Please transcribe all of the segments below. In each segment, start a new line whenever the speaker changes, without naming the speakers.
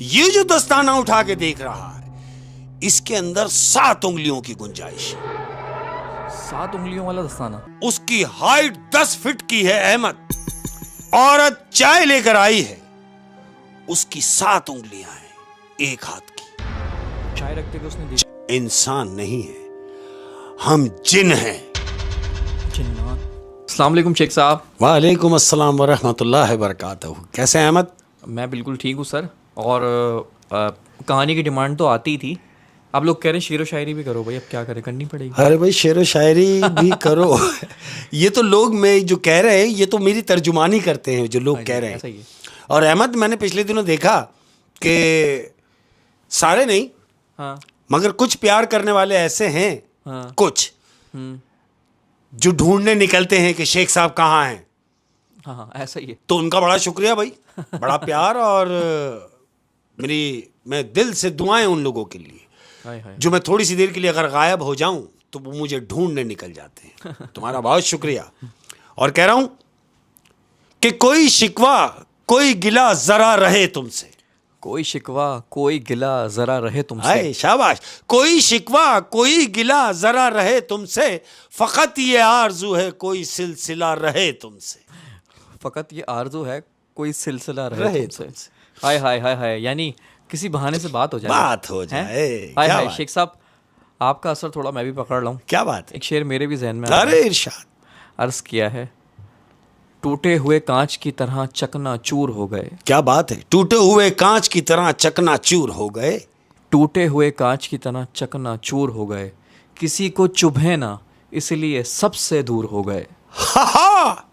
ये जो दस्ताना उठा के देख रहा है, इसके अंदर 7 उंगलियों की गुंजाइश है।
7 उंगलियों वाला दस्ताना?
उसकी हाइट 10 फीट की है अहमद। औरत चाय लेकर आई है, उसकी 7 उंगलियां हैं एक हाथ की।
चाय रखते हुए उसने देखा।
इंसान नहीं है, हम जिन हैं।
अस्सलाम वालेकुम शेख साहब।
वालेकुम अस्सलाम वरहमतुल्लाहि वबरकातुहू। कैसे हैं अहमद?
मैं बिल्कुल ठीक हूँ सर। और कहानी की डिमांड तो आती ही थी। आप लोग कह रहे हैं शेर व शायरी भी करो भाई, अब क्या करें, करनी पड़ेगी।
अरे भाई शेर व शायरी भी करो। ये तो लोग मैं जो कह रहे हैं, ये तो मेरी तर्जुमानी करते हैं जो लोग कह रहे हैं। और अहमद, मैंने पिछले दिनों देखा कि सारे नहीं,
हाँ,
मगर कुछ प्यार करने वाले ऐसे हैं,
हाँ,
कुछ जो ढूंढने निकलते हैं कि शेख साहब कहाँ हैं।
हाँ, हाँ, ऐसा ही है।
तो उनका बड़ा शुक्रिया भाई, बड़ा प्यार। और मैं दिल से दुआएं उन लोगों के लिए
हाय हाय।
जो मैं थोड़ी सी देर के लिए अगर गायब हो जाऊं तो वो मुझे ढूंढने निकल जाते हैं। तुम्हारा बहुत शुक्रिया। और कह रहा हूं कि कोई शिकवा कोई गिला जरा रहे तुमसे।
कोई शिकवा कोई गिला जरा रहे तुमसे।
हाय शाबाश। कोई शिकवा कोई गिला जरा रहे तुमसे, फकत ये आरजू है कोई सिलसिला रहे तुमसे।
फकत ये आरजू है कोई सिलसिला रहे तुमसे। हाय हाय हाय हाय, यानी किसी बहाने से बात हो जाए।
बात हो जाए।
हाय
क्या
हाय
बात?
शेख साहब, आपका असर थोड़ा मैं भी पकड़ लूं।
क्या बात है?
एक शेर मेरे भी जहन में आ
अरे इरशाद।
अर्ज किया है, टूटे हुए कांच की तरह चकनाचूर हो गए।
क्या बात है? टूटे हुए कांच की तरह चकनाचूर हो गए।
टूटे हुए कांच की तरह चकनाचूर हो गए, किसी को चुभे ना इसलिए सबसे दूर हो गए।
हा,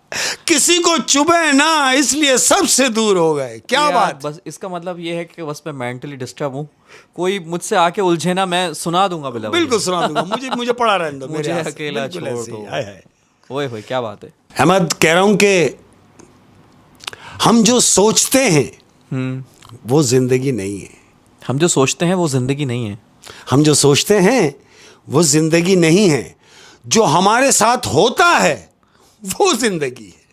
किसी को चुभे ना इसलिए सबसे दूर हो गए। क्या बात?
बस इसका मतलब ये है कि बस मैं मेंटली डिस्टर्ब हूँ, कोई मुझसे आके उलझे ना, मैं सुना दूंगा।
बिल्कुल सुना दूंगा। मुझे पड़ा रहने दो।
मुझे अकेला छोड़ दो। ओए होए, क्या बात है
अहमद। कह रहा हूं कि हम जो सोचते हैं वो जिंदगी नहीं है।
हम जो सोचते हैं वो जिंदगी नहीं है।
हम जो सोचते हैं वो जिंदगी नहीं है। जो हमारे साथ होता है वो जिंदगी है।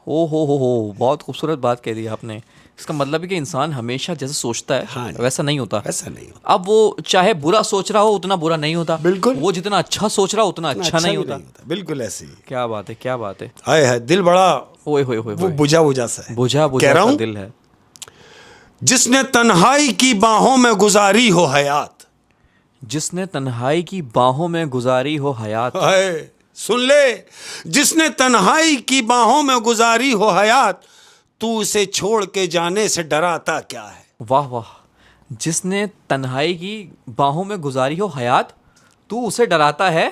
हो, बहुत खूबसूरत बात कह दी आपने। इसका मतलब है कि इंसान हमेशा जैसे सोचता है,
हाँ,
वैसा नहीं होता।
वैसा नहीं होता।
अब वो चाहे बुरा सोच रहा हो उतना बुरा नहीं होता।
बिल्कुल।
वो जितना अच्छा सोच रहा हो उतना अच्छा नहीं होता।
बिल्कुल ऐसे ही।
क्या बात है, क्या बात है।
हाय हाय, दिल बड़ा
ओए होए होए,
वो बुझा सा है।
बुझा
कह रहा हूं,
दिल है।
जिसने तन्हाई की बाहों में गुजारी हो हयात।
जिसने तन्हाई की बाहों में गुजारी हो हयात।
हाय, सुन ले। जिसने तन्हाई की बाहों में गुजारी हो हयात, तू उसे छोड़ के जाने से डराता क्या है।
वाह वाह। जिसने तन्हाई की बाहों में गुजारी हो हयात, तू उसे डराता है।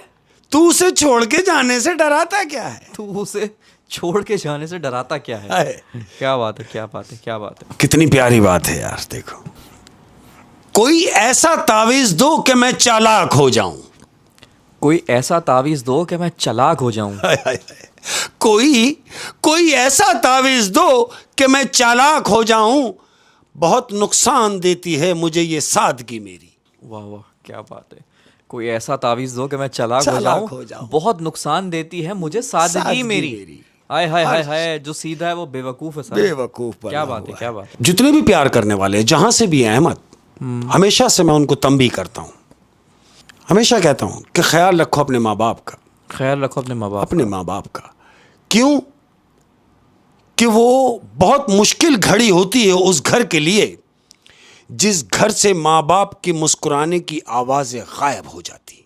तू उसे छोड़ के जाने से डराता क्या है।
तू उसे छोड़ के जाने से डराता क्या है।
हाय,
क्या बात है, क्या बात है, क्या बात है।
कितनी प्यारी बात है यार। देखो, कोई ऐसा तावीज दो कि मैं चालाक हो जाऊं।
कोई ऐसा तावीज दो कि मैं चालाक हो जाऊं।
हाय हाय हाय। कोई ऐसा तावीज दो कि मैं चालाक हो जाऊं। बहुत नुकसान देती है मुझे ये सादगी मेरी।
वाह वाह, क्या बात है। कोई ऐसा तावीज दो कि मैं चालाक हो जाऊं, बहुत नुकसान देती है मुझे सादगी मेरी। हाय हाय हाय हाय, जो सीधा है वो बेवकूफ है सर।
बेवकूफ।
क्या बात है, क्या बात है।
जितने भी प्यार करने वाले हैं, जहां से भी हैं अहमद, हमेशा से मैं उनको तंबी करता हूं। हमेशा कहता हूं कि ख्याल रखो अपने माँ बाप का।
ख्याल रखो अपने माँ बाप
का। क्यों? कि वो बहुत मुश्किल घड़ी होती है उस घर के लिए जिस घर से माँ बाप की मुस्कुराने की आवाजें गायब हो जाती।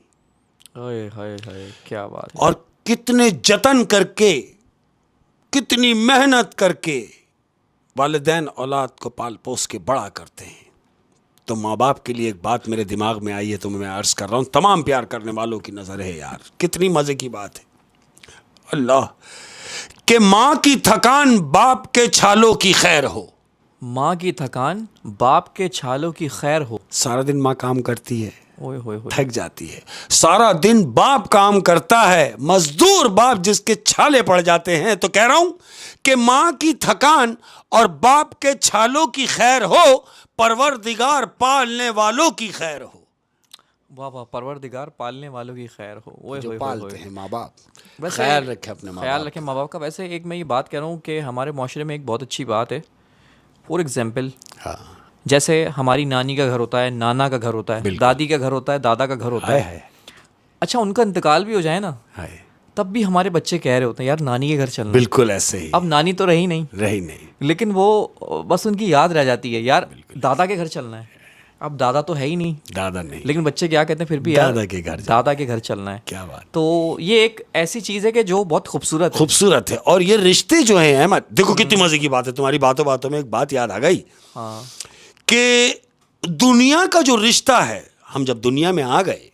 हाय हाय हाय, क्या बात है।
और कितने जतन करके, कितनी मेहनत करके वालिदैन औलाद को पाल पोस के बड़ा करते हैं। तो माँ बाप के लिए एक बात मेरे दिमाग में आई है, तो मैं अर्ज कर रहा हूं तमाम प्यार करने वालों की नजर है यार। कितनी मजे की बात है अल्लाह, कि माँ की थकान बाप के छालों की खैर हो।
माँ की थकान बाप के छालों की खैर हो।
सारा दिन माँ काम करती है,
ओए होए होए,
थक जाती है। सारा दिन बाप काम करता है, मजदूर बाप जिसके छाले पड़ जाते हैं। तो कह रहा हूं कि माँ की थकान और बाप के छालों की खैर हो, परवरदिगार पालने वालों की खैर हो।
वाह वाह, परवरदिगार पालने वालों की खैर हो। ओए
जो
होए
पालते हैं माँ बाप,
वैसे
ख्याल रखे अपने माँ
ख्याल
बाप
रखें माँ बाप का। वैसे एक मैं ये बात कह रहा हूँ कि हमारे माशरे में एक बहुत अच्छी बात है। फॉर एग्जाम्पल,
हाँ,
जैसे हमारी नानी का घर होता है, नाना का घर होता है, दादी का घर होता है, दादा का घर होता है। अच्छा, उनका इंतकाल भी हो जाए ना, तब भी हमारे बच्चे कह रहे होते हैं यार नानी के घर चलना।
बिल्कुल ऐसे ही।
अब नानी तो रही नहीं, लेकिन वो बस उनकी याद रह जाती है, यार दादा के घर चलना है। अब दादा तो है ही नहीं,
दादा नहीं,
लेकिन बच्चे क्या कहते हैं फिर भी,
दादा
के घर चलना है।
क्या बात।
तो ये एक ऐसी चीज है कि जो बहुत खूबसूरत
है। और ये रिश्ते जो हैं अहमद, देखो कितनी मजे की बात है, तुम्हारी बातों बातों में एक बात याद आ गई कि दुनिया का जो रिश्ता है, हम जब दुनिया में आ गए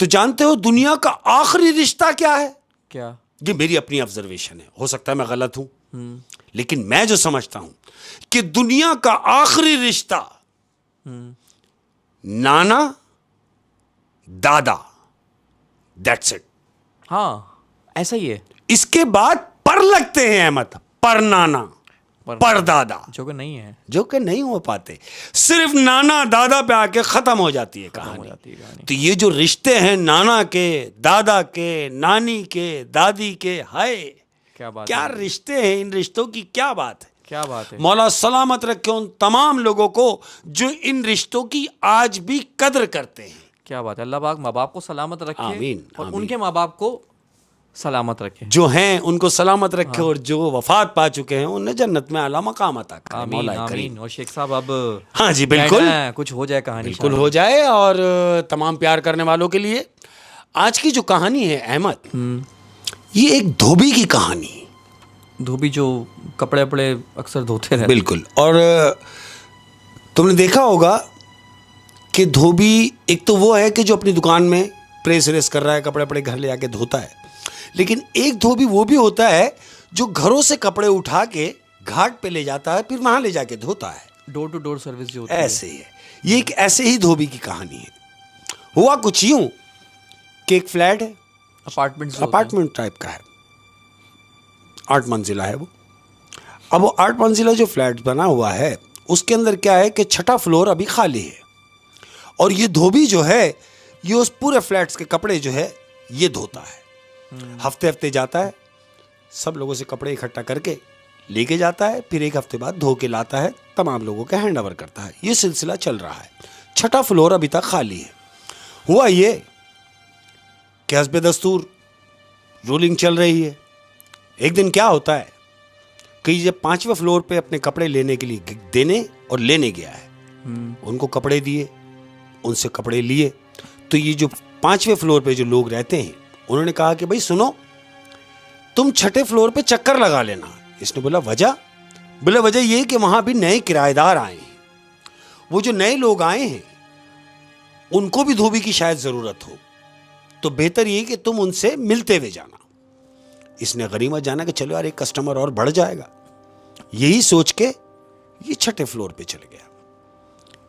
तो जानते हो दुनिया का आखिरी रिश्ता क्या है?
क्या?
ये मेरी अपनी ऑब्जर्वेशन है, हो सकता है मैं गलत हूं, लेकिन मैं जो समझता हूं कि दुनिया का आखिरी रिश्ता नाना दादा, दैट्स इट।
हाँ, ऐसा ही है।
इसके बाद पर लगते हैं अहमद, पर नाना, पर दादा, जो कि नहीं हो पाते। सिर्फ नाना दादा पे आके खत्म हो जाती है कहानी। तो ये जो रिश्ते हैं नाना के, दादा के, नानी के, दादी के, हाय क्या रिश्ते हैं। इन रिश्तों की क्या बात है। मौला सलामत रखे उन तमाम लोगों को जो इन रिश्तों की आज भी कदर करते हैं।
क्या बात है। अल्लाह पाक माँ बाप को सलामत रखे,
आमीन,
और उनके माँ बाप को सलामत रखे,
जो हैं उनको सलामत रखे, और जो वफात पा चुके हैं उन्हें जन्नत में आला मकाम अता करे।
आमीन आमीन। और शेख साहब अब
हाँ जी बिल्कुल,
कुछ हो जाए कहानी,
बिल्कुल हो जाए। और तमाम प्यार करने वालों के लिए आज की जो कहानी है अहमद, ये एक धोबी की कहानी।
धोबी जो कपड़े अपड़े अक्सर धोते रहते।
बिल्कुल। और तुमने देखा होगा कि धोबी एक तो वो है कि जो अपनी दुकान में प्रेस रेस कर रहा है, कपड़े अपड़े घर ले आके धोता है, लेकिन एक धोबी वो भी होता है जो घरों से कपड़े उठा के घाट पे ले जाता है, फिर वहां ले जाके धोता है।
डोर टू डोर सर्विस जो होती है।
ऐसे ही है ये, एक ऐसे ही धोबी की कहानी है। हुआ कुछ यूं कि एक फ्लैट है, अपार्टमेंट टाइप का है, 8 मंजिला है वो। अब वो 8 मंजिला जो फ्लैट बना हुआ है उसके अंदर क्या है कि 6ठा फ्लोर अभी खाली है, और ये धोबी जो है ये उस पूरे फ्लैट्स के कपड़े जो है ये धोता है। हफ्ते हफ्ते जाता है, सब लोगों से कपड़े इकट्ठा करके लेके जाता है, फिर एक हफ्ते बाद धो के लाता है, तमाम लोगों के हैंड ओवर करता है। ये सिलसिला चल रहा है। 6ठा फ्लोर अभी तक खाली है। हुआ ये कि हस्बे दस्तूर रूलिंग चल रही है। एक दिन क्या होता है कि जब 5वें फ्लोर पे अपने कपड़े लेने के लिए देने और लेने गया है, उनको कपड़े दिए, उनसे कपड़े लिए, तो ये जो 5वें फ्लोर पे जो लोग रहते हैं उन्होंने कहा कि भाई सुनो, तुम 6ठे फ्लोर पे चक्कर लगा लेना। इसने बोला वजह? बोले वजह ये कि वहां भी नए किराएदार आए हैं, वो जो नए लोग आए हैं उनको भी धोबी की शायद जरूरत हो, तो बेहतर ये कि तुम उनसे मिलते हुए जाना। इसने गनीमत जाना कि चलो यार एक कस्टमर और बढ़ जाएगा। यही सोच के ये 6ठे फ्लोर पे चले गया।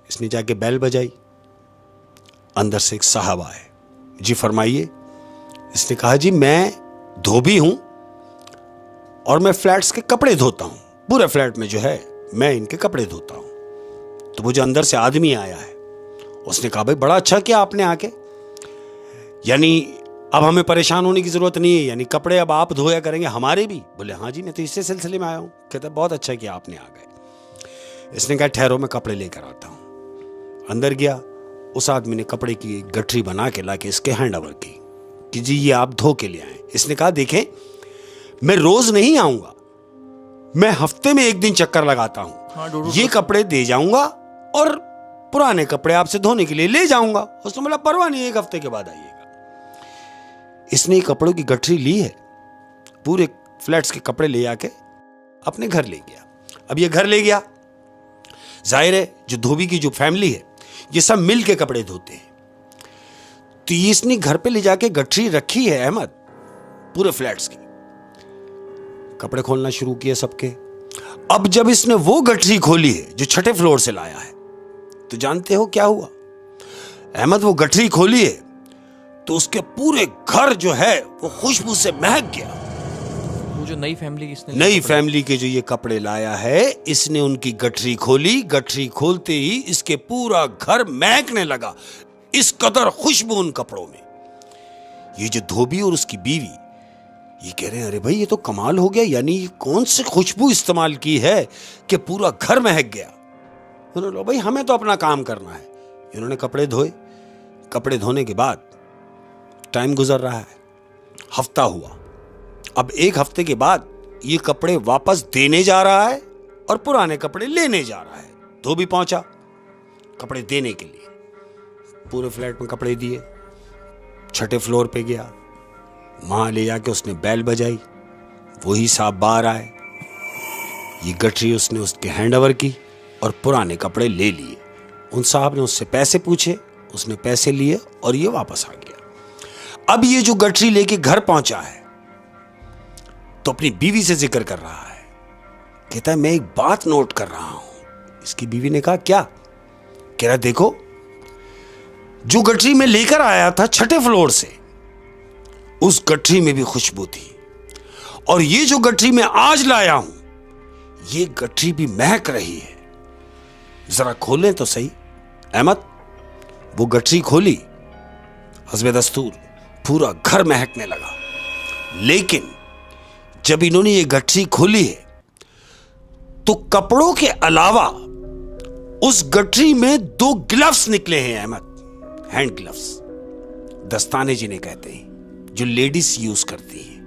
इसने जाके बेल बजाई, अंदर से एक साहब आए। जी फरमाइए। इसने कहा जी मैं धोबी हूं और मैं फ्लैट्स के कपड़े धोता हूं, पूरे फ्लैट में जो है मैं इनके कपड़े धोता हूं। तो वो जो अंदर से आदमी आया है उसने कहा भाई बड़ा अच्छा किया आपने आके, यानी अब हमें परेशान होने की जरूरत नहीं है, यानी कपड़े अब आप धोया करेंगे हमारे भी। बोले हाँ जी मैं तो इसी सिलसिले में आया हूं। कहता बहुत अच्छा किया आपने आ गए। इसने कहा ठहरो मैं कपड़े लेकर आता हूं। अंदर गया, उस आदमी ने कपड़े की गठरी बना के लाके इसके हैंड ओवर की कि जी ये आप धो के ले आए। इसने कहा देखें मैं रोज नहीं आऊंगा, मैं हफ्ते में एक दिन चक्कर लगाता हूं, ये कपड़े दे जाऊंगा और पुराने कपड़े आपसे धोने के लिए ले जाऊंगा। उसने बोला परवाह नहीं, एक हफ्ते के बाद आइएगा। इसने कपड़ों की गठरी ली है, पूरे फ्लैट्स के कपड़े ले आके अपने घर ले गया। अब ये घर ले गया, जाहिर है जो धोबी की जो फैमिली है ये सब मिल के कपड़े धोते हैं, तो ये इसने घर पे ले जाके गठरी रखी है अहमद पूरे फ्लैट्स की। कपड़े खोलना शुरू किए सबके। अब जब इसने वो गठरी खोली है जो 6ठे फ्लोर से लाया है, तो जानते हो क्या हुआ अहमद? वो गठरी खोली है तो उसके पूरे घर जो है वो खुशबू से महक गया।
वो जो नई
फैमिली के जो ये कपड़े लाया है, इसने उनकी गठरी खोली, गठरी खोलते ही इसके पूरा घर महकने लगा, इस कदर खुशबू उन कपड़ों में। ये जो धोबी और उसकी बीवी ये कह रहे हैं अरे भाई ये तो कमाल हो गया, यानी ये कौन सी खुशबू इस्तेमाल की है कि पूरा घर महक गया। उन्होंने बोला भाई हमें तो अपना काम करना है। इन्होंने कपड़े धोए। कपड़े धोने के बाद टाइम गुजर रहा है, हफ्ता हुआ। अब एक हफ्ते के बाद ये कपड़े वापस देने जा रहा है और पुराने कपड़े लेने जा रहा है। धोबी पहुंचा कपड़े देने के लिए, पूरे फ्लैट में कपड़े दिए, छठे फ्लोर पे गया, वहां ले जाके उसने बैल बजाई, वही साहब बाहर आए, ये गठरी उसने उसके हैंड ओवर की और पुराने कपड़े ले लिए। उन साहब ने उससे पैसे पूछे, उसने पैसे लिए और ये वापस आ गया। अब ये जो गठरी लेके घर पहुंचा है तो अपनी बीवी से जिक्र कर रहा है, कहता है मैं एक बात नोट कर रहा हूं। इसकी बीवी ने कहा क्या? कह रहा देखो जो गठरी में लेकर आया था छठे फ्लोर से, उस गठरी में भी खुशबू थी, और ये जो गठरी मैं आज लाया हूं, ये गठरी भी महक रही है। जरा खोलें तो सही। अहमद वो गठरी खोली, हस्बे दस्तूर पूरा घर महकने लगा। लेकिन जब इन्होंने ये गठरी खोली है तो कपड़ों के अलावा उस गठरी में 2 ग्लव्स निकले हैं अहमद, हैंड ग्लव्स, दस्ताने जिन्हें कहते हैं, जो लेडीज यूज करती हैं।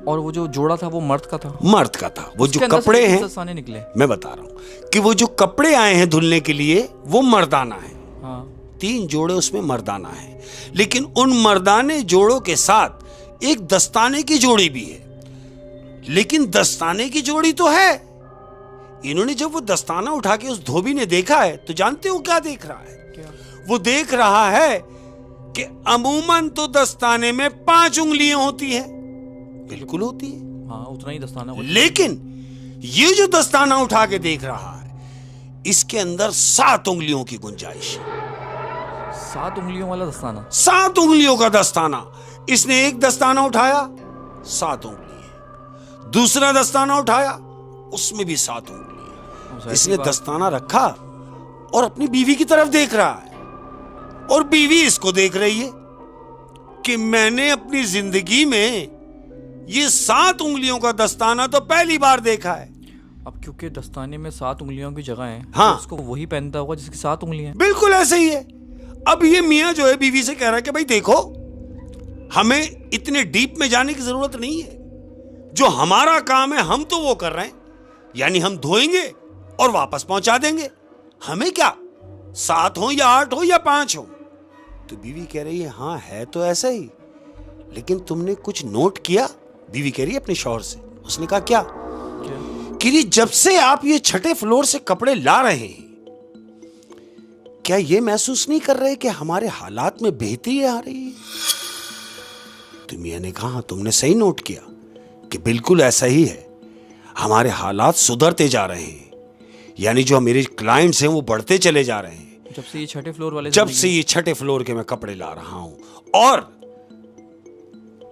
और वो जो जोड़ा था वो मर्द का था?
मर्द का था। वो जो कपड़े हैं
दस्ताने निकले,
मैं बता रहा हूं कि वो जो कपड़े आए हैं धुलने के लिए वो मर्दाना है।
हाँ।
3 जोड़े उसमें मर्दाना है, लेकिन उन मर्दाने जोड़ों के साथ एक दस्ताने की जोड़ी भी है। लेकिन दस्ताने की जोड़ी तो है। इन्होंने जब वो दस्ताना उठा के उस धोबी ने देखा है तो जानते हो क्या देख रहा है?
क्या? वो
देख रहा है कि अमूमन तो दस्ताने में 5 उंगलियां होती हैं। बिल्कुल होती है,
हाँ उतना ही दस्ताना होता है।
लेकिन ये जो दस्ताना उठा के देख रहा है, इसके अंदर 7 उंगलियों की गुंजाइश है।
7 उंगलियों वाला दस्ताना?
7 उंगलियों का दस्ताना। इसने एक दस्ताना उठाया, 7 उंगली है। दूसरा दस्ताना उठाया, उसमें भी 7 उंगली है। इसने दस्ताना रखा और अपनी बीवी की तरफ देख रहा है, और बीवी इसको देख रही है कि मैंने अपनी जिंदगी में ये 7 उंगलियों का दस्ताना तो पहली बार देखा है।
अब क्योंकि दस्ताने में 7 उंगलियों की जगह है,
हाँ,
तो उसको वही पहनता होगा जिसकी 7 उंगलियां।
बिल्कुल ऐसे ही है। अब ये मियां जो है बीवी से कह रहा है कि भाई देखो, हमें इतने डीप में जाने की जरूरत नहीं है। जो हमारा काम है हम तो वो कर रहे हैं, यानी हम धोएंगे और वापस पहुंचा देंगे। हमें क्या 7 हो या 8 हो या 5 हो। तो बीवी कह रही है हाँ है तो ऐसा ही, लेकिन तुमने कुछ नोट किया? बीवी कह रही है अपने शौहर से। उसने कहा क्या? कि जब से आप ये छठे फ्लोर से कपड़े ला रहे हैं, क्या ये महसूस नहीं कर रहे कि हमारे हालात में बेहतरी आ रही है? तो मियां ने कहा तुमने सही नोट किया कि बिल्कुल ऐसा ही है। हमारे हालात सुधरते जा रहे हैं, यानी जो मेरे क्लाइंट्स हैं वो बढ़ते चले जा रहे हैं।
जब से ये छठे फ्लोर वाले,
जब से ये छठे फ्लोर के मैं कपड़े ला रहा हूं, और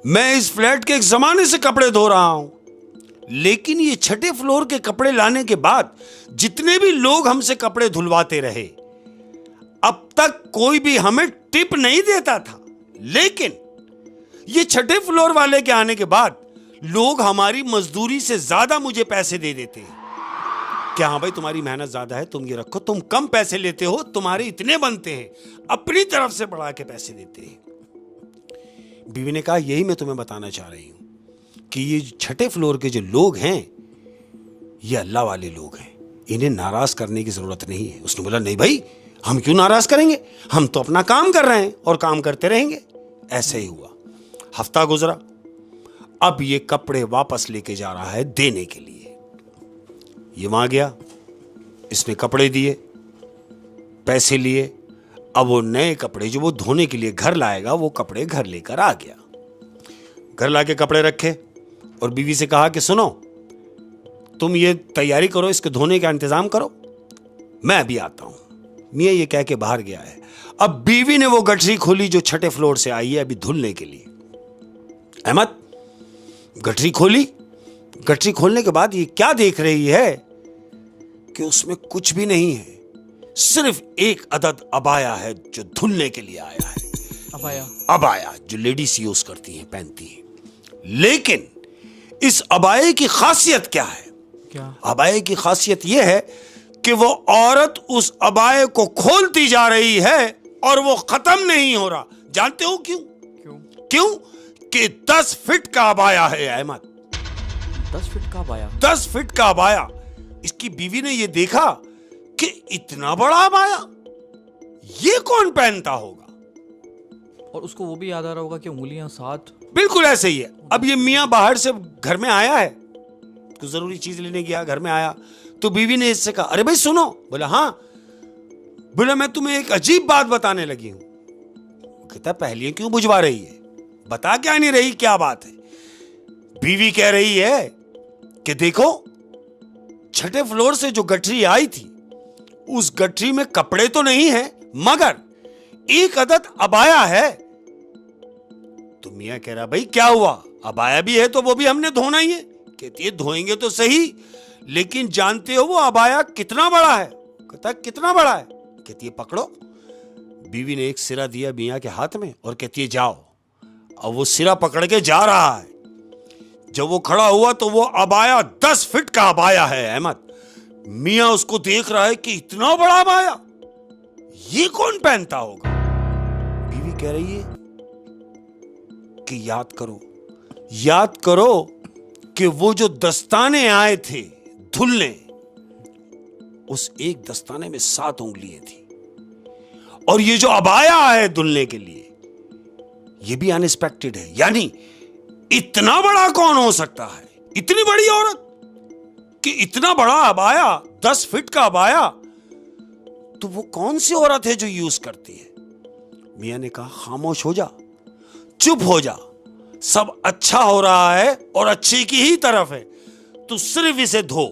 मैं इस फ्लैट के एक जमाने से कपड़े धो रहा हूं, लेकिन ये छठे फ्लोर के कपड़े लाने के बाद जितने भी लोग हमसे कपड़े धुलवाते रहे, अब तक कोई भी हमें टिप नहीं देता था। लेकिन ये छठे फ्लोर वाले के आने के बाद लोग हमारी मजदूरी से ज्यादा मुझे पैसे दे देते हैं। क्या हाँ भाई तुम्हारी मेहनत ज्यादा है, तुम ये रखो, तुम कम पैसे लेते हो, तुम्हारे इतने बनते हैं, अपनी तरफ से बढ़ा के पैसे देते हैं। बीवी ने कहा यही मैं तुम्हें बताना चाह रही हूं कि ये छठे फ्लोर के जो लोग हैं, ये अल्लाह वाले लोग हैं, इन्हें नाराज करने की जरूरत नहीं है। उसने बोला नहीं भाई, हम क्यों नाराज करेंगे, हम तो अपना काम कर रहे हैं और काम करते रहेंगे। ऐसे ही हुआ। हफ्ता गुजरा। अब ये कपड़े वापस लेके जा रहा है देने के लिए। ये वहां गया, इसने कपड़े दिए, पैसे लिए। अब वो नए कपड़े जो वो धोने के लिए घर लाएगा, वो कपड़े घर लेकर आ गया। घर लाके कपड़े रखे और बीवी से कहा कि सुनो, तुम ये तैयारी करो, इसके धोने का इंतजाम करो, मैं अभी आता हूं। मियां ये कह के बाहर गया है। अब बीवी ने वो गठरी खोली जो छठे फ्लोर से आई है अभी धुलने के लिए। अहमद गठरी खोली। गठरी खोलने के बाद ये क्या देख रही है कि उसमें कुछ भी नहीं है, सिर्फ एक अदद अबाया है जो धुलने के लिए आया है। अबाया जो लेडीज यूज करती हैं, पहनती हैं। लेकिन इस अबाये की खासियत क्या है?
क्या?
अबाये की खासियत यह है कि वो औरत उस अबाए को खोलती जा रही है और वो खत्म नहीं हो रहा। जानते हो क्यों? क्यों कि 10 फीट का अबाया है अहमद।
10 फीट का अबाया?
10 फीट का अबाया। इसकी बीवी ने ये देखा कि इतना बड़ा अबाया ये कौन पहनता होगा,
और उसको वो भी याद आ रहा होगा कि उंगलियां 7।
बिल्कुल ऐसे ही है। अब ये मियां बाहर से घर में आया है, तो जरूरी चीज लेने गया, घर में आया तो बीवी ने इससे कहा, अरे भाई सुनो। बोला हाँ। बोला मैं तुम्हें एक अजीब बात बताने लगी हूं। कहता पहले क्यों बुझवा रही है, बता क्या नहीं रही, क्या बात है? बीवी कह रही है कि देखो 6ठे फ्लोर से जो गठरी आई थी उस गठरी में कपड़े तो नहीं है मगर एक अदद अबाया है। तो मियां कह रहा भाई क्या हुआ, अबाया भी है तो वो भी हमने धोना ही है। कहती है धोएंगे तो सही, लेकिन जानते हो वो अबाया कितना बड़ा है? कहता है कितना बड़ा है? कहती है पकड़ो। बीवी ने एक सिरा दिया मियां के हाथ में और कहती है जाओ। अब वो सिरा पकड़ के जा रहा है। जब वो खड़ा हुआ तो वो अबाया 10 फीट का अबाया है अहमद। मियां उसको देख रहा है कि इतना बड़ा अबाया ये कौन पहनता होगा। बीवी कह रही है कि याद करो कि वो जो दस्ताने आए थे धुलने, उस एक दस्ताने में 7 उंगलियां थी, और ये जो अबाया है धुलने के लिए ये भी अनएक्सपेक्टेड है। यानी इतना बड़ा कौन हो सकता है, इतनी बड़ी औरत कि इतना बड़ा अबाया, 10 फीट का अबाया, तो वो कौन सी औरत है जो यूज करती है? मियां ने कहा खामोश हो जा, चुप हो जा, सब अच्छा हो रहा है और अच्छे की ही तरफ है, तू सिर्फ इसे धो।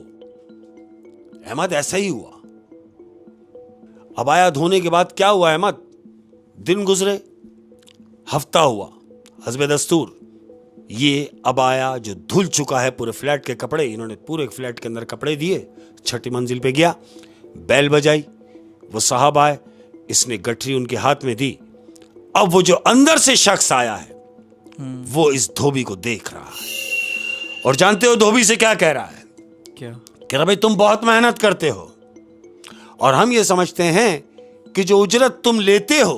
अहमद ऐसा ही हुआ। अबाया धोने के बाद क्या हुआ अहमद, दिन गुजरे, हफ्ता हुआ, हस्बे दस्तूर ये अबाया जो धुल चुका है, पूरे फ्लैट के कपड़े, इन्होंने पूरे फ्लैट के अंदर कपड़े दिए, 6ठी मंजिल पे गया, बैल बजाई, वो साहब आए, इसने गठरी उनके हाथ में दी। अब वो जो अंदर से शख्स आया है वो इस धोबी को देख रहा है, और जानते हो धोबी से क्या कह रहा है?
क्या
कह रहा भाई तुम बहुत मेहनत करते हो और हम ये समझते हैं कि जो उजरत तुम लेते हो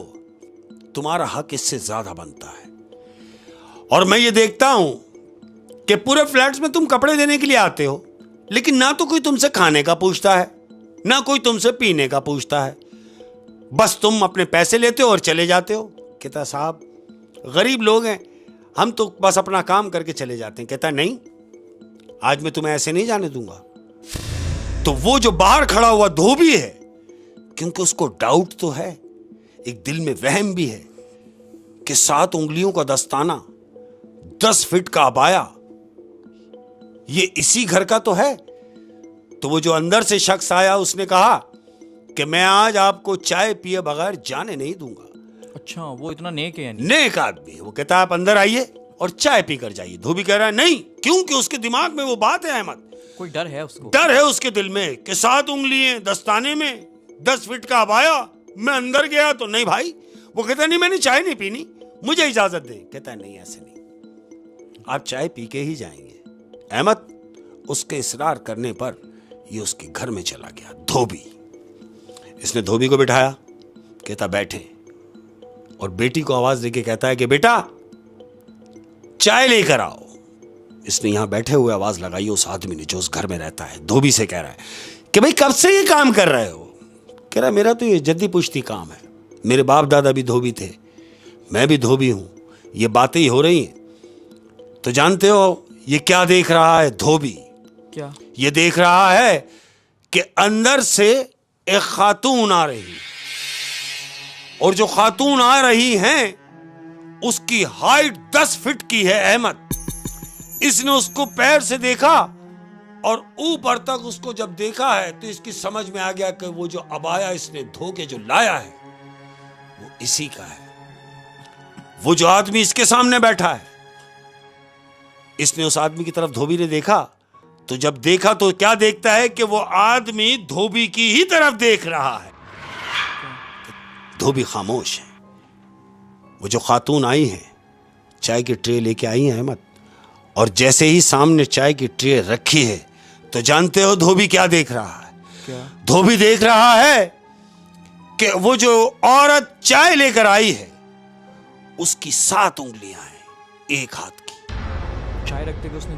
तुम्हारा हक इससे ज्यादा बनता है, और मैं ये देखता हूं कि पूरे फ्लैट्स में तुम कपड़े देने के लिए आते हो, लेकिन ना तो कोई तुमसे खाने का पूछता है, ना कोई तुमसे पीने का पूछता है, बस तुम अपने पैसे लेते हो और चले जाते हो। कहता साहब गरीब लोग हैं, हम तो बस अपना काम करके चले जाते हैं। कहता नहीं, आज मैं तुम्हें ऐसे नहीं जाने दूंगा। तो वो जो बाहर खड़ा हुआ धोबी है, क्योंकि उसको डाउट तो है, एक दिल में वहम भी है कि 7 उंगलियों का दस्ताना, 10 फीट का अबाया, ये इसी घर का तो है। तो वो जो अंदर से शख्स आया उसने कहा कि मैं आज आपको चाय पिए बगैर जाने नहीं दूंगा।
अच्छा, वो इतना नेक है यानी?
नेक आदमी है। वो कहता है आप अंदर आइए और चाय पीकर जाइए। धोबी कह रहा है नहीं, क्योंकि उसके दिमाग में वो बात है अहमद,
कोई डर है उसको,
डर है उसके दिल में कि 7 उंगलियां दस्ताने में, 10 फीट का अबाया, मैं अंदर गया तो नहीं भाई। वो कहता नहीं मैंने चाय नहीं पीनी, मुझे इजाजत दे। कहता है नहीं ऐसे नहीं, आप चाय पी के ही जाएंगे। अहमद उसके इसरार करने पर ये उसके घर में चला गया धोबी। इसने धोबी को बिठाया, कहता बैठे, और बेटी को आवाज देके कहता है कि बेटा चाय लेकर आओ। इसने यहां बैठे हुए आवाज लगाई उस आदमी ने जो उस घर में रहता है। धोबी से कह रहा है कि भाई कब से ये काम कर रहे हो? कह रहा मेरा तो ये जद्दी पुश्ती काम है, मेरे बाप दादा भी धोबी थे, मैं भी धोबी हूं, ये बातें ही हो रही हैं। तो जानते हो ये क्या देख रहा है धोबी?
क्या
ये देख रहा है कि अंदर से एक खातून आ रही, और जो खातून आ रही हैं उसकी हाइट 10 फीट की है अहमद। इसने उसको पैर से देखा और ऊपर तक उसको जब देखा है तो इसकी समझ में आ गया कि वो जो अबाया इसने धो के जो लाया है वो इसी का है। वो जो आदमी इसके सामने बैठा है, इसने उस आदमी की तरफ धोबी ने देखा, तो जब देखा तो क्या देखता है कि वो आदमी धोबी की ही तरफ देख रहा है। धोबी खामोश है। वो जो खातून आई है चाय की ट्रे लेके आई है अहमद, और जैसे ही सामने चाय की ट्रे रखी है तो जानते हो धोबी क्या देख रहा है?
क्या?
धोबी देख रहा है कि वो जो औरत चाय लेकर आई है उसकी 7 उंगलियां हैं एक हाथ की।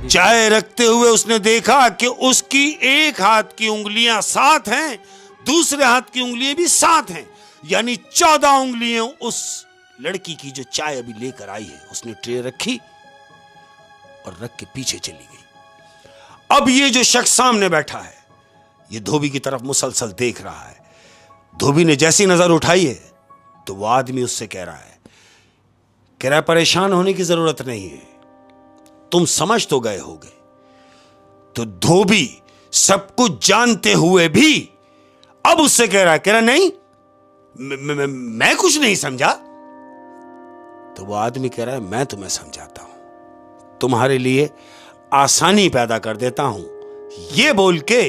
चाय रखते हुए उसने देखा कि उसकी एक हाथ की उंगलियां 7 हैं, दूसरे हाथ की उंगलियां भी 7 हैं, यानी 14 उंगलियां उस लड़की की जो चाय अभी लेकर आई है। उसने ट्रे रखी और रख के पीछे चली गई। अब ये जो शख्स सामने बैठा है ये धोबी की तरफ मुसलसल देख रहा है। धोबी ने जैसी नजर उठाई है तो वो आदमी उससे कह रहा है परेशान होने की जरूरत नहीं है, तुम समझ तो गए होगे। तो धोबी सब कुछ जानते हुए भी अब उससे कह रहा है नहीं मैं कुछ नहीं समझा। तो वो आदमी कह रहा है मैं तुम्हें समझाता हूं, तुम्हारे लिए आसानी पैदा कर देता हूं, ये बोल के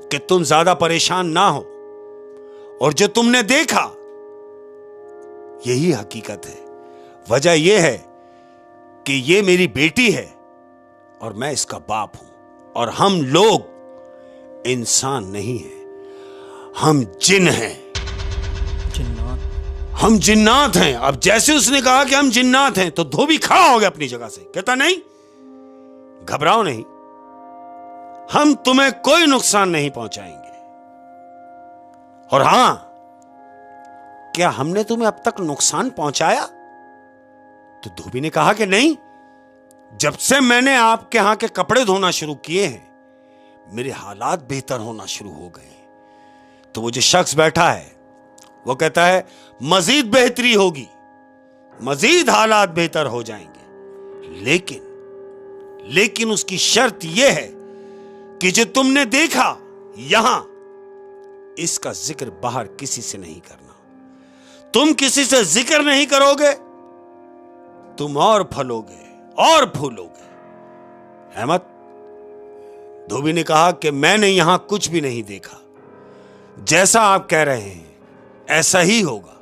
कि तुम ज्यादा परेशान ना हो। और जो तुमने देखा यही हकीकत है। वजह यह है कि ये मेरी बेटी है और मैं इसका बाप हूं, और हम लोग इंसान नहीं हैं, हम जिन हैं, हम जिन्नात हैं। अब जैसे उसने कहा कि हम जिन्नात हैं तो धोबी खड़ा हो गया अपनी जगह से, कहता नहीं घबराओ नहीं, हम तुम्हें कोई नुकसान नहीं पहुंचाएंगे। और हां, क्या हमने तुम्हें अब तक नुकसान पहुंचाया? तो धोबी ने कहा कि नहीं, जब से मैंने आपके यहां के कपड़े धोना शुरू किए हैं मेरे हालात बेहतर होना शुरू हो गए। तो वो जो शख्स बैठा है वो कहता है मजीद बेहतरी होगी, मजीद हालात बेहतर हो जाएंगे, लेकिन उसकी शर्त यह है कि जो तुमने देखा यहां, इसका जिक्र बाहर किसी से नहीं करना। तुम किसी से जिक्र नहीं करोगे तुम और फलोगे और फूलोगे। अहमद, धोबी ने कहा कि मैंने यहां कुछ भी नहीं देखा, जैसा आप कह रहे हैं ऐसा ही होगा।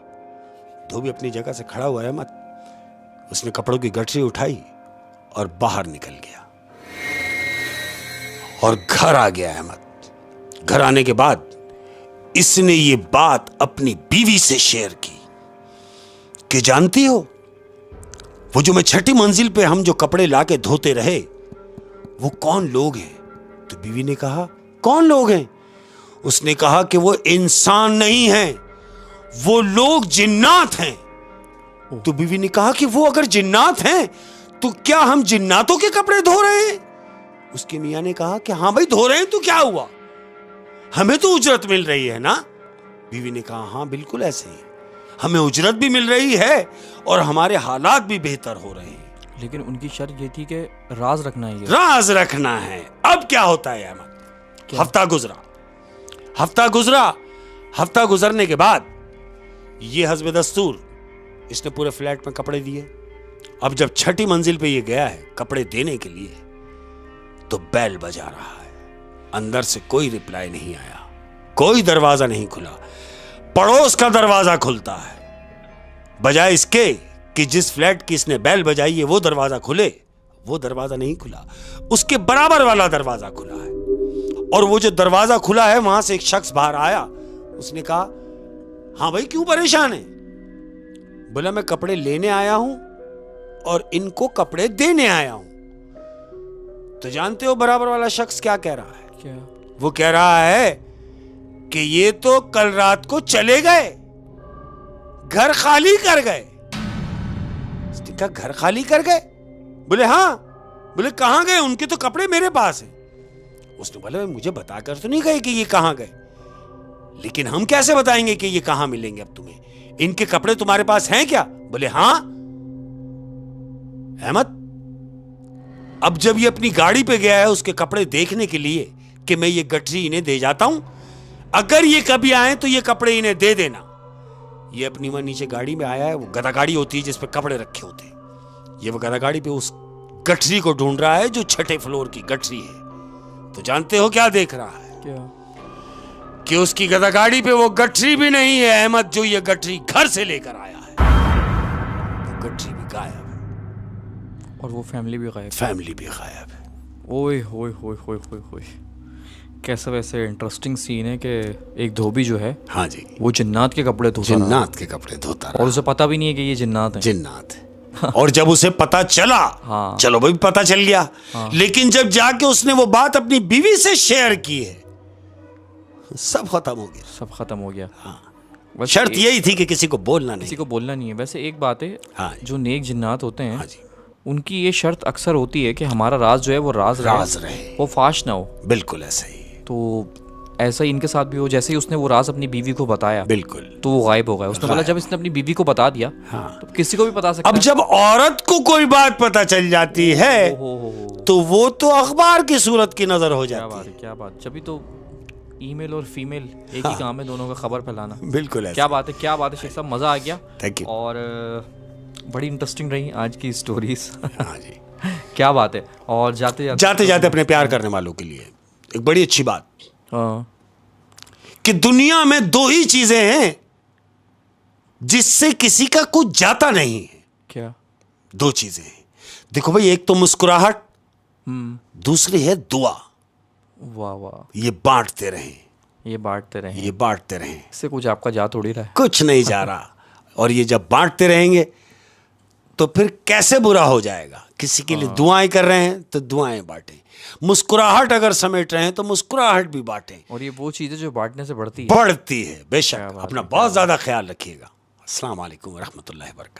धोबी अपनी जगह से खड़ा हुआ। अहमद, उसने कपड़ों की गठरी उठाई और बाहर निकल गया और घर आ गया। अहमद घर आने के बाद इसने ये बात अपनी बीवी से शेयर की कि जानती हो, वो जो मैं 6ठी मंजिल पे हम जो कपड़े लाके धोते रहे वो कौन लोग हैं? तो बीवी ने कहा कौन लोग हैं? उसने कहा कि वो इंसान नहीं हैं, वो लोग जिन्नात हैं। तो बीवी ने कहा कि वो अगर जिन्नात हैं तो क्या हम जिन्नातों के कपड़े धो रहे हैं? उसके मियां ने कहा कि हां भाई धो रहे हैं, तो क्या हुआ, हमें तो उजरत मिल रही है ना। बीवी ने कहा हां बिल्कुल ऐसे ही, हमें उजरत भी मिल रही है और हमारे हालात भी बेहतर हो रहे हैं।
लेकिन उनकी शर्त ये थी कि राज रखना है।
राज रखना है। अब क्या होता है अहमद, हफ्ता गुजरने के बाद ये हस्ब दस्तूर इसने पूरे फ्लैट में कपड़े दिए। अब जब 6ठी मंजिल पे ये गया है कपड़े देने के लिए तो बेल बजा रहा है। अंदर से कोई रिप्लाई नहीं आया, कोई दरवाजा नहीं खुला। पड़ोस का दरवाजा खुलता है, बजाय इसके कि जिस फ्लैट की इसने बेल बजाई है वो दरवाजा खुले, वो दरवाजा नहीं खुला, उसके बराबर वाला दरवाजा खुला है। और वो जो दरवाजा खुला है वहां से एक शख्स बाहर आया। उसने कहा हां भाई क्यों परेशान है? बोला मैं कपड़े लेने आया हूं और इनको कपड़े देने आया हूं। तो जानते हो बराबर वाला शख्स क्या कह रहा है?
क्या?
वो कह रहा है कि ये तो कल रात को चले गए, घर खाली कर गए। उसने घर खाली कर गए? बोले हाँ। बोले कहां गए? उनके तो कपड़े मेरे पास हैं। उसने बोला मुझे बताकर तो नहीं गए कि ये कहां गए, लेकिन हम कैसे बताएंगे कि ये कहां मिलेंगे अब तुम्हें? इनके कपड़े तुम्हारे पास हैं क्या? बोले हां। अहमद, अब जब ये अपनी गाड़ी पे गया है उसके कपड़े देखने के लिए कि मैं ये गठरी इन्हें दे जाता हूं, अगर ये कभी आए तो ये कपड़े इन्हें दे देना। ये अपनी वहां नीचे गाड़ी में आया है, वो गधा गाड़ी होती है जिस पे कपड़े रखे होते हैं। ये वो गधा गाड़ी पे उस गठरी को ढूंढ रहा है जो 6ठे फ्लोर की गठरी है। तो जानते हो क्या देख रहा है?
क्या?
कि उसकी गधा गाड़ी पे वो गठरी भी नहीं है अहमद, जो ये गठरी घर से लेकर आया है। वो गठरी भी गायब है
और वो फैमिली भी गायब
है।
ओए होए होए होए होए होए। कैसा वैसे इंटरेस्टिंग सीन है कि एक धोबी जो है,
हाँ जी,
वो जिन्नात के कपड़े धोता रहा
जिन्नात के कपड़े धोता रहा
और उसे पता भी नहीं है कि ये जिन्नात है।
जिन्नात है। और जब उसे पता चला,
हाँ।
चलो भाई पता चल गया, लेकिन जब जाके उसने वो बात अपनी बीवी से शेयर की है, सब खत्म हो गया,
सब खत्म हो गया।
हाँ। शर्त यही थी कि किसी को बोलना नहीं,
किसी को बोलना नहीं है। वैसे एक बात है,
हाँ।
जो नेक जिन्नात होते हैं,
हाँ जी,
उनकी ये शर्त अक्सर होती है कि हमारा राज जो है वो राज
रहे,
वो फाश ना हो।
बिल्कुल ऐसा ही।
तो ऐसा ही इनके साथ भी हो। जैसे ही उसने वो राज अपनी बीवी को बताया,
बिल्कुल,
तो वो गायब हो गया। उसने बोला जब इसने अपनी बीवी को बता दिया,
हाँ,
तो किसी को भी बता सकता
अब
है।
जब औरत को कोई बात पता चल जाती है तो वो तो अखबार की सूरत की नजर हो जाती है।
क्या बात, जब भी तो ईमेल और फीमेल एक ही काम है, दोनों का खबर फैलाना।
बिल्कुल
क्या बात है शेख साहब, मजा आ गया।
Thank you.
और बड़ी इंटरेस्टिंग रही आज की स्टोरीज।
हाँ जी।
क्या बात है। और जाते
जाते अपने प्यार करने वालों के लिए एक बड़ी अच्छी बात,
हाँ,
कि दुनिया में दो ही चीजें हैं जिससे किसी का कुछ जाता नहीं है।
क्या?
दो चीजें हैं, देखो भाई, एक तो मुस्कुराहट, दूसरी है दुआ।
वाह वाह,
ये बांटते रहें,
ये बांटते रहें,
ये बांटते रहें।
इससे कुछ आपका जा थोड़ी रहा है।
कुछ नहीं जा रहा। और ये जब बांटते रहेंगे तो फिर कैसे बुरा हो जाएगा। किसी के लिए दुआएं कर रहे हैं तो दुआएं बांटें, मुस्कुराहट अगर समेट रहे हैं तो मुस्कुराहट भी बांटें।
और ये वो चीज़ है जो बांटने से बढ़ती है।
बेशक। अपना बहुत ज्यादा ख्याल रखिएगा। अस्सलाम वालेकुम व रहमतुल्लाहि व बरकातहू।